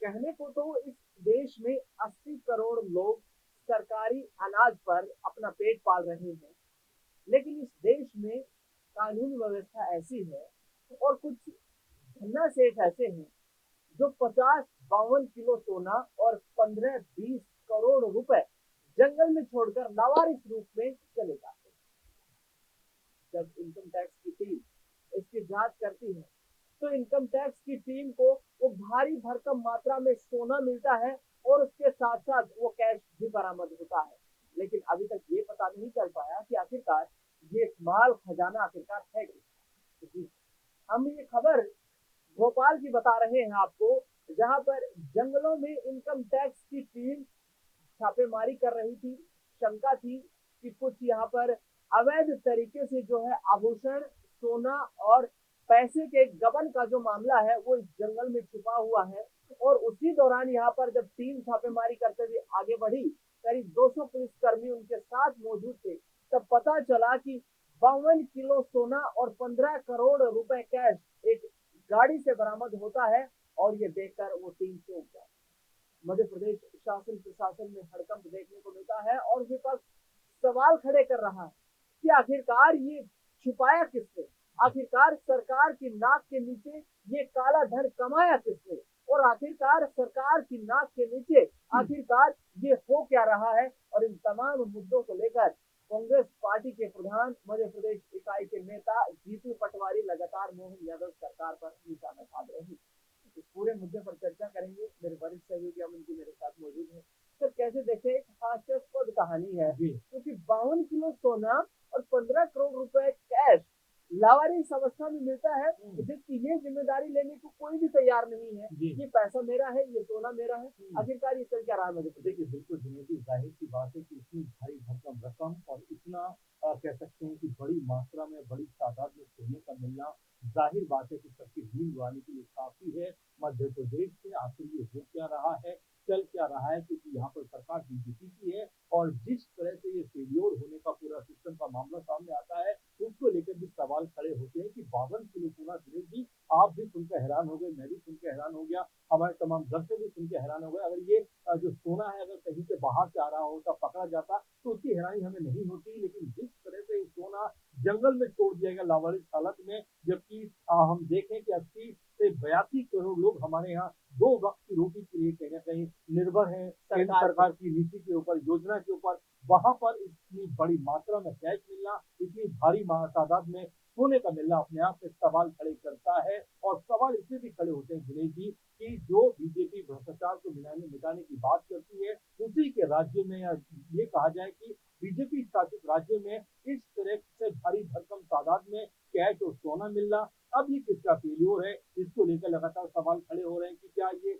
कहने को तो इस देश में 80 करोड़ लोग सरकारी अनाज पर अपना पेट पाल रहे हैं, लेकिन इस देश में कानून व्यवस्था ऐसी है और कुछ धन्ना सेठ ऐसे हैं जो 50-52 किलो सोना और 15-20 करोड़ रुपए जंगल में छोड़कर लावारिस रूप में चले जाते हैं। जब इनकम टैक्स की टीम इसकी जांच करती है तो इनकम टैक्स की टीम को वो भारी भरकम मात्रा में सोना मिलता है और उसके साथ साथ वो कैश भी बरामद होता है। लेकिन अभी तक ये पता नहीं चल पाया कि आखिरकार ये माल खजाना आखिरकार है किसका। हम ये खबर भोपाल की बता रहे हैं आपको, जहां पर जंगलों में इनकम टैक्स की टीम छापेमारी कर रही थी। शंका थी कि कुछ यहाँ पर अवैध तरीके से जो है आभूषण, सोना और पैसे के गबन का जो मामला है वो इस जंगल में छुपा हुआ है। और उसी दौरान यहाँ पर जब टीम छापेमारी करते हुए आगे बढ़ी, करीब 200 पुलिसकर्मी उनके साथ मौजूद थे, तब पता चला कि 52 किलो सोना और 15 करोड़ रुपए कैश एक गाड़ी से बरामद होता है। और ये देखकर वो टीम चौंक जाती है। मध्य प्रदेश शासन प्रशासन में हड़कंप देखने को मिलता है और विपक्ष सवाल खड़े कर रहा है कि आखिरकार ये छुपाया किसने, आखिरकार सरकार की नाक के नीचे ये काला धन कमाया किसने, और आखिरकार सरकार की नाक के नीचे आखिरकार ये हो क्या रहा है। और इन तमाम मुद्दों को लेकर कांग्रेस पार्टी के प्रधान, मध्य प्रदेश इकाई के नेता जीतू पटवारी लगातार मोहन यादव सरकार पर निशाना साध रहे हैं। इस पूरे मुद्दे पर चर्चा करेंगे। मेरे वरिष्ठ सहयोगी अमन जी मेरे साथ मौजूद है। सर, कैसे देखें, एक हास्यास्पद कहानी है क्योंकि 52 किलो सोना और 15 करोड़ रुपए कैश लावारिस अवस्था में मिलता है, जिसकी ये जिम्मेदारी लेने को कोई भी तैयार नहीं है। ये पैसा मेरा है, ये सोना मेरा है, आखिरकार ये चल क्या रहा है? देखिए, बिल्कुल जुनेदी, जाहिर सी बात है कि इतनी भारी भरकम रकम और इतना कह सकते हैं कि बड़ी मात्रा में, बड़ी तादाद में सोने का मिलना, जाहिर बात है कि सबकी नींद उड़ाने के लिए काफी है। मध्य प्रदेश में आखिर ये हो क्या रहा है, चल क्या रहा है, क्योंकि यहाँ पर सरकार बीजेपी की है और जिस तरह से ये फेल्योर होने का पूरा सिस्टम का मामला सामने आता है, उसको लेकर भी सवाल खड़े होते हैं कि 52 किलो सोना, दिनेश जी, आप भी सुनकर हैरान हो गए, मैं भी सुनकर हैरान हो गया, हमारे तमाम दर्शक भी सुनकर हैरान हो गए। अगर ये जो सोना है, अगर कहीं से बाहर से आ रहा होता, पकड़ा जाता, तो उसकी हैरानी हमें नहीं होती। लेकिन जिस तरह से सोना जंगल में छोड़ दिया गया लावारिस हालत में, जबकि हम देखें कि 80 से 82 करोड़ लोग हमारे यहाँ 2 वक्त की रोटी के लिए कहीं ना कहीं निर्भर है केंद्र सरकार की नीति के ऊपर, योजना के ऊपर। वहां पर इतनी बड़ी मात्रा में कैश मिलना, इतनी भारी तादाद में सोने का मिलना अपने आप में सवाल खड़े करता है। और सवाल इसलिए भी खड़े होते हैं दिनेश जी कि जो बीजेपी भ्रष्टाचार को मिटाने की बात करती है, उसी के राज्य में, या ये कहा जाए कि बीजेपी शासित राज्य में, इस तरह से भारी भरकम तादाद में कैश और सोना मिलना, अब ये किसका फेल्योर है, इसको लेकर लगातार सवाल खड़े हो रहे हैं कि क्या ये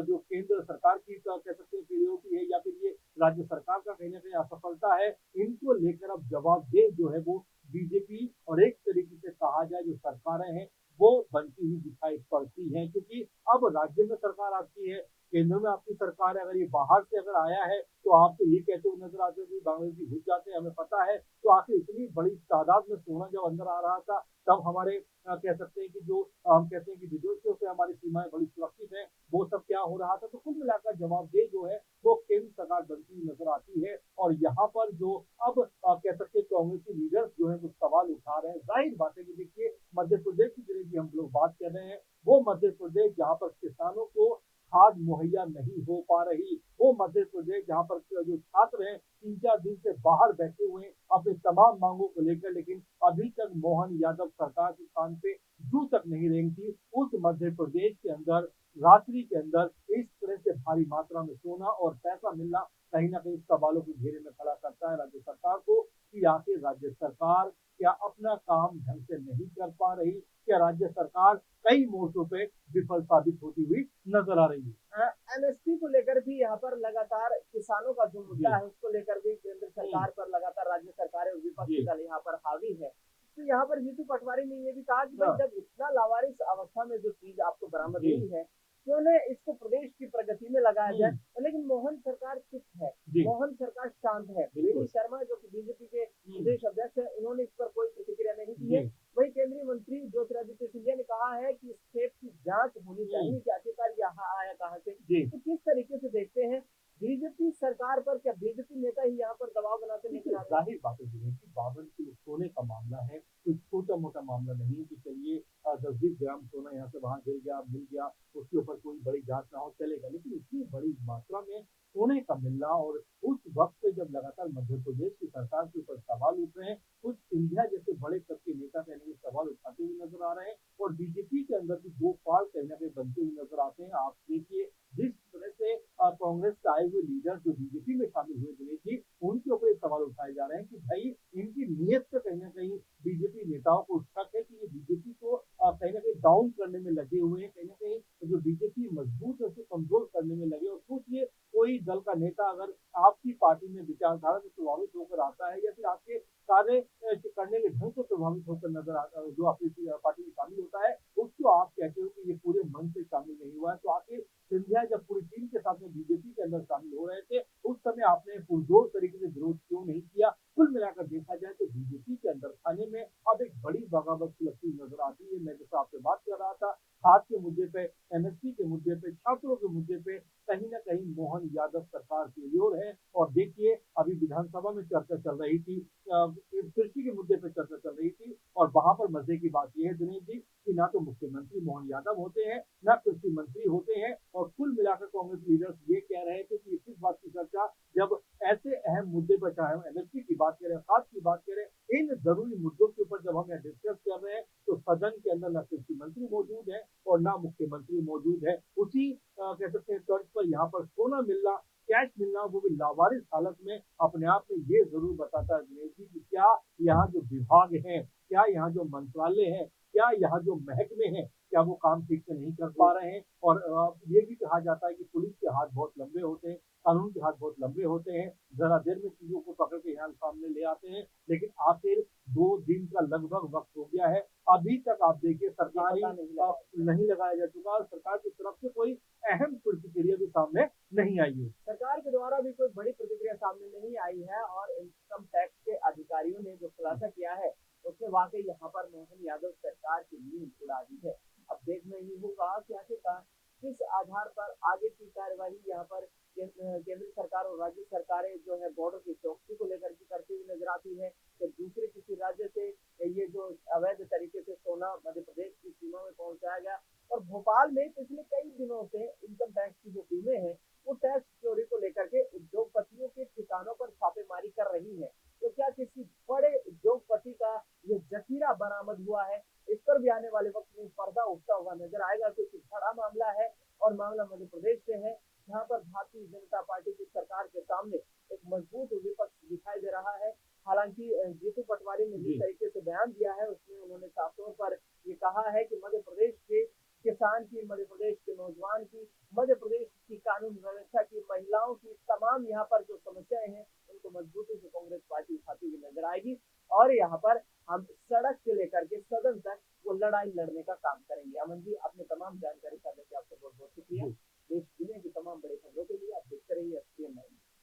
जो केंद्र सरकार की कह सकते हैं फेल्योर की है, या फिर ये राज्य सरकार का कहीं ना कहीं असफलता है। इनको लेकर अब जवाबदेह जो है वो बीजेपी और एक तरीके से कहा जाए जो सरकारें हैं वो बनती हुई दिखाई पड़ती हैं, क्योंकि अब राज्य में सरकार आपकी है, केंद्र में आपकी सरकार है। अगर ये बाहर से अगर आया है तो आप तो ये कहते हुए नजर आते हो कि बांग्लादेशी घुस जाते हैं, हमें पता है। तो आखिर इतनी बड़ी तादाद में सोना जब अंदर आ रहा था, तब हमारे कह सकते हैं कि जो हम कहते हैं कि विदेशों से हमारी सीमाएं बड़ी सुरक्षित है, वो सब क्या हो रहा था। तो कुल मिलाकर जवाबदेह जो है वो केंद्र सरकार बनती हुई नजर आती है। और यहाँ पर जो अब कह सकते हैं कांग्रेसी लीडर्स जो है वो सवाल उठा रहे हैं। जाहिर बात है कि देखिए, मध्य प्रदेश की जितनी हम लोग बात कर रहे हैं, वो मध्य प्रदेश जहाँ पर किसानों को खाद मुहैया नहीं हो पा रही, वो मध्य प्रदेश जहाँ पर जो छात्र हैं 3-4 दिन से बाहर बैठे हुए हैं अपनी तमाम मांगों को लेकर, लेकिन अभी तक मोहन यादव सरकार के कान पे जू तक नहीं रेंगती। उस मध्य प्रदेश के अंदर रात्रि के अंदर इस तरह से भारी मात्रा में सोना और पैसा मिलना कहीं ना कहीं सवालों के घेरे में खड़ा करता है राज्य सरकार को कि आखिर राज्य सरकार क्या अपना काम ढंग से नहीं कर पा रही, क्या राज्य सरकार कई मोर्चों पे विफल साबित होती हुई नजर आ रही है। एमएसपी को लेकर भी यहाँ पर लगातार किसानों का जो मुद्दा है उसको लेकर भी केंद्र सरकार पर लगातार राज्य सरकार और विपक्षी दल यहाँ पर हावी है। तो यहाँ पर जीतू पटवारी ने ये भी कहा कि भाई जब इतना लावारिस अवस्था में जो चीज आपको बरामद हुई है, क्यों न इसको प्रदेश की प्रगति में लगाया जाए। लेकिन मोहन सरकार चुप है, मोहन सरकार शांत है। वी शर्मा जो कि बीजेपी के प्रदेश अध्यक्ष है, उन्होंने इस पर कोई प्रतिक्रिया नहीं दी है। वही केंद्रीय मंत्री ज्योतिरादित्य सिंधिया ने कहा है कि इस खेप की जांच होनी चाहिए कि आखिरकार यहाँ आया कहाँ से, जी। तो किस तरीके से देखते हैं बीजेपी सरकार पर? क्या बीजेपी नेता ही यहाँ पर दबाव बनाते देखिए, नजर आ रहे हैं? ज़ाहिर बात है जिन्हें कि 52 किलो सोने का मामला है, कोई छोटा-मोटा मामला नहीं है कि चलिए 10-20 ग्राम सोना यहाँ से वहाँ गिर गया, मिल गया, उसके ऊपर कोई बड़ी जाँच ना हो चलेगा। लेकिन इतनी बड़ी मात्रा में सोने का मिलना और उस वक़्त पे जब लगातार मध्य प्रदेश की सरकार के ऊपर सवाल उठ रहे हैं, कुछ सिंधिया जैसे बड़े कद के नेता कहीं न कहीं सवाल उठाते हुए नज़र आ रहे हैं और बीजेपी के अंदर भी 2 फाड़ कहीं न कहीं बनते हुए नज़र आते हैं। आप देखिए, जिस तरह से कांग्रेस से आए हुए लीडर जो बीजेपी में शामिल हुए दिनेश जी, उनके ऊपर ये सवाल उठाए जा रहे हैं कि भाई इनकी नीयत पे कहीं न कहीं बीजेपी नेताओं को शक है कि ये बीजेपी को कहीं न कहीं डाउन करने में लगे हुए हैं, कहीं न कहीं जो बीजेपी मजबूत है उसको कमज़ोर करने में लगे और सोचिए कोई दल का नेता अगर आपकी पार्टी में विचारधारा से प्रभावित होकर आता है या फिर आपके कार्य करने के ढंग से प्रभावित होकर नज़र आता है, जो आपकी पार्टी में शामिल होता है, उसको आप कहते हो कि ये पूरे मन से शामिल नहीं हुआ है, तो आखिर सिंधिया जब पूरी टीम के साथ में बीजेपी के अंदर शामिल हो रहे थे, उस समय आपने पुरजोर तरीके से विरोध क्यों नहीं किया? कुल मिलाकर देखा जाए तो बीजेपी के अंदर खाने में अब एक बड़ी बगावत सुलगती नजर आती है। मैं जैसा आपसे बात कर रहा था, खाद के मुद्दे पे, एमएसपी के मुद्दे पे, छात्रों के मुद्दे पे कहीं न कहीं मोहन यादव सरकार की ओर है और देखिए अभी विधानसभा में चर्चा चल रही थी कृषि के मुद्दे पे चर्चा चल रही थी और वहाँ पर मज़े की बात ये है दिनेश जी कि ना तो मुख्यमंत्री मोहन यादव होते हैं, ना कृषि मंत्री होते हैं और कुल मिलाकर कांग्रेस लीडर्स ये कह रहे थे कि किस बात की चर्चा जब ऐसे अहम मुद्दे पर चाहे हम एमएसपी की बात करें, खाद की बात करें, इन ज़रूरी मुद्दों के ऊपर जब हम यहाँ डिस्कस कर रहे हैं, तो सदन के अंदर ना कृषि मंत्री मौजूद है और ना मुख्यमंत्री मौजूद है। उसी कह सकते हैं तर्ज पर यहाँ पर सोना मिलना, कैश मिलना, वो भी लावारिस हालत में अपने आप में ये ज़रूर बताता है दिनेश जी कि क्या यहाँ जो विभाग हैं, क्या यहाँ जो मंत्रालय है, क्या यहाँ जो महकमे हैं, क्या वो काम ठीक से नहीं कर पा रहे हैं? और ये भी कहा जाता है कि पुलिस के हाथ बहुत लंबे होते हैं, कानून के हाथ बहुत लंबे होते हैं, ज़रा देर में चीज़ों को पकड़ के यहाँ सामने ले आते हैं, लेकिन आखिर 2 दिन का लगभग वक़्त हो गया है, अभी तक आप देखिए ये सरकारी पता नहीं लगा। नहीं लगाया जा चुका और सरकार की तरफ से कोई अहम प्रतिक्रिया भी सामने नहीं आई है। सरकार के द्वारा भी कोई बड़ी प्रतिक्रिया सामने नहीं आई है और इनकम टैक्स के अधिकारियों ने जो खुलासा किया है उसमें वाकई यहाँ पर मोहन यादव सरकार की नींद उड़ा दी है। अब देखना ही होगा कि आखिरकार किस आधार पर आगे की कार्यवाही यहाँ पर केंद्र सरकार और राज्य सरकारें जो है बॉर्डर की चौकसी को लेकर के करती हुई नजर आती है कि दूसरे किसी राज्य से ये जो अवैध तरीके से सोना मध्य प्रदेश की सीमा में पहुंचाया गया। और भोपाल में पिछले कई दिनों से इनकम टैक्स की जो टीमें हैं वो टैक्स चोरी को लेकर के उद्योगपतियों के ठिकानों पर छापेमारी कर रही है। तो क्या किसी बड़े उद्योगपति का ये जखीरा बरामद हुआ है? इस पर भी आने वाले वक्त में पर्दा उठता हुआ नजर आएगा क्योंकि बड़ा मामला है और मामला मध्य प्रदेश से है जहां पर भारतीय जनता पार्टी की सरकार के सामने एक मजबूत विपक्ष दिखाई दे रहा है। हालांकि जीतू पटवारी ने जिस जी। तरीके से बयान दिया है उसमें उन्होंने साफ तौर पर ये कहा है कि मध्य प्रदेश के किसान की, मध्य प्रदेश के नौजवान की, मध्य प्रदेश की कानून व्यवस्था की, महिलाओं की, तमाम यहाँ पर जो समस्याएं हैं उनको मजबूती से कांग्रेस पार्टी उठाती हुई नजर आएगी और यहाँ पर हम सड़क से लेकर के सदन तक वो लड़ाई लड़ने का काम करेंगे। अमन जी,